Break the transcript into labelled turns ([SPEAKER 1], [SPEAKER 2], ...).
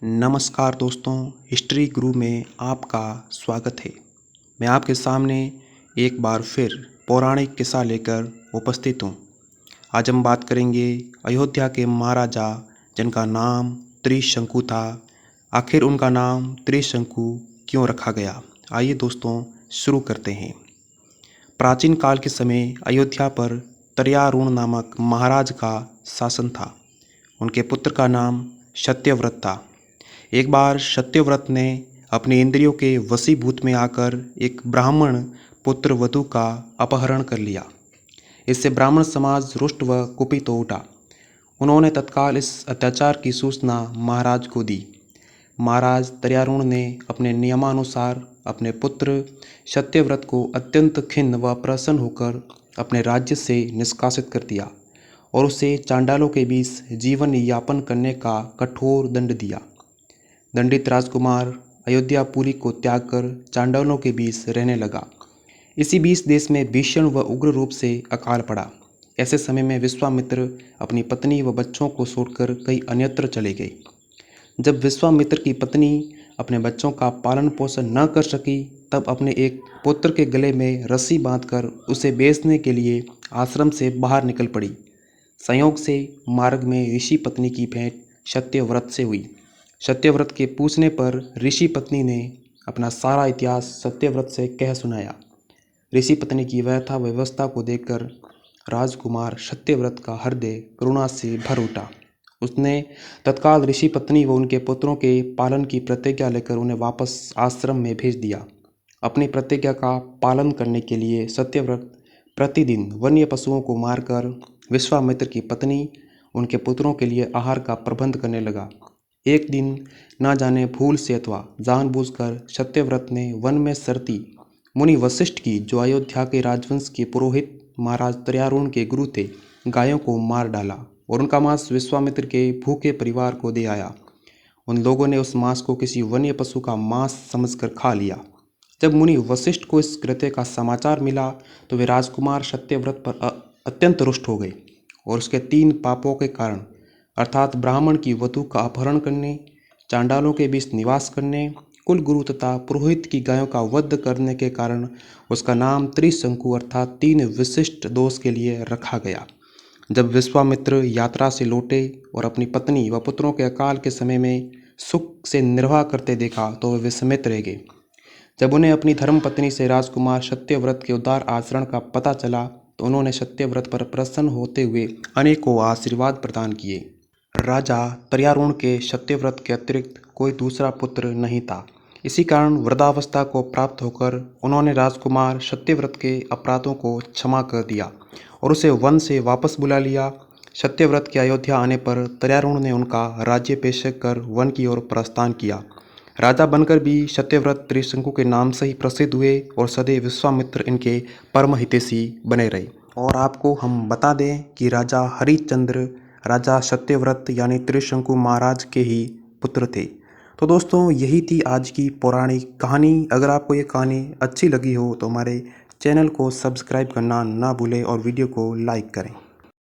[SPEAKER 1] नमस्कार दोस्तों, हिस्ट्री गुरु में आपका स्वागत है। मैं आपके सामने एक बार फिर पौराणिक किस्सा लेकर उपस्थित हूँ। आज हम बात करेंगे अयोध्या के महाराजा जिनका नाम त्रिशंकु था। आखिर उनका नाम त्रिशंकु क्यों रखा गया? आइए दोस्तों शुरू करते हैं। प्राचीन काल के समय अयोध्या पर तर्यारुण नामक महाराज का शासन था। उनके पुत्र का नाम सत्यव्रत था। एक बार सत्यव्रत ने अपनी इंद्रियों के वशीभूत में आकर एक ब्राह्मण पुत्र वधू का अपहरण कर लिया। इससे ब्राह्मण समाज रुष्ट व कुपित हो उठा। उन्होंने तत्काल इस अत्याचार की सूचना महाराज को दी। महाराज तर्यारुण ने अपने नियमानुसार अपने पुत्र सत्यव्रत को अत्यंत खिन्न व प्रसन्न होकर अपने राज्य से निष्कासित कर दिया और उसे चांडालों के बीच जीवन यापन करने का कठोर दंड दिया। दंडित राजकुमार अयोध्यापुरी को त्याग कर चांडालों के बीच रहने लगा। इसी बीच देश में भीषण व उग्र रूप से अकाल पड़ा। ऐसे समय में विश्वामित्र अपनी पत्नी व बच्चों को छोड़कर कहीं अन्यत्र चले गए। जब विश्वामित्र की पत्नी अपने बच्चों का पालन पोषण न कर सकी, तब अपने एक पुत्र के गले में रस्सी बांधकर उसे बेचने के लिए आश्रम से बाहर निकल पड़ी। संयोग से मार्ग में ऋषि पत्नी की भेंट सत्यव्रत से हुई। सत्यव्रत के पूछने पर ऋषि पत्नी ने अपना सारा इतिहास सत्यव्रत से कह सुनाया। ऋषि पत्नी की व्यथा व्यवस्था को देखकर राजकुमार सत्यव्रत का हृदय करुणा से भर उठा। उसने तत्काल ऋषि पत्नी व उनके पुत्रों के पालन की प्रतिज्ञा लेकर उन्हें वापस आश्रम में भेज दिया। अपनी प्रतिज्ञा का पालन करने के लिए सत्यव्रत प्रतिदिन वन्य पशुओं को मारकर विश्वामित्र की पत्नी उनके पुत्रों के लिए आहार का प्रबंध करने लगा। एक दिन न जाने भूल से अथवा जानबूझकर सत्यव्रत ने वन में सरती मुनि वशिष्ठ की, जो अयोध्या के राजवंश के पुरोहित महाराज तर्यारुण के गुरु थे, गायों को मार डाला और उनका मांस विश्वामित्र के भूखे परिवार को दे आया। उन लोगों ने उस मांस को किसी वन्य पशु का मांस समझकर खा लिया। जब मुनि वशिष्ठ को इस कृत्य का समाचार मिला तो वे राजकुमार सत्यव्रत पर अत्यंत रुष्ट हो गए और उसके 3 पापों के कारण, अर्थात ब्राह्मण की वधू का अपहरण करने, चांडालों के बीच निवास करने, कुल गुरु तथा पुरोहित की गायों का वध करने के कारण उसका नाम त्रिशंकु अर्थात 3 विशिष्ट दोष के लिए रखा गया। जब विश्वामित्र यात्रा से लौटे और अपनी पत्नी व पुत्रों के अकाल के समय में सुख से निर्वाह करते देखा तो वे विस्मित रह गए। जब उन्हें अपनी धर्मपत्नी से राजकुमार सत्यव्रत के उदार आचरण का पता चला तो उन्होंने सत्यव्रत पर प्रसन्न होते हुए अनेकों आशीर्वाद प्रदान किए। राजा तर्यारुण के सत्यव्रत के अतिरिक्त कोई दूसरा पुत्र नहीं था। इसी कारण वृद्धावस्था को प्राप्त होकर उन्होंने राजकुमार सत्यव्रत के अपराधों को क्षमा कर दिया और उसे वन से वापस बुला लिया। सत्यव्रत के अयोध्या आने पर तर्यारुण ने उनका राज्याभिषेक कर वन की ओर प्रस्थान किया। राजा बनकर भी सत्यव्रत त्रिशंकु के नाम से ही प्रसिद्ध हुए और सदैव विश्वामित्र इनके परम हितैषी बने रहे। और आपको हम बता दें कि राजा हरिश्चंद्र राजा सत्यव्रत यानी त्रिशंकु महाराज के ही पुत्र थे। तो दोस्तों, यही थी आज की पौराणिक कहानी। अगर आपको ये कहानी अच्छी लगी हो तो हमारे चैनल को सब्सक्राइब करना ना भूलें और वीडियो को लाइक करें।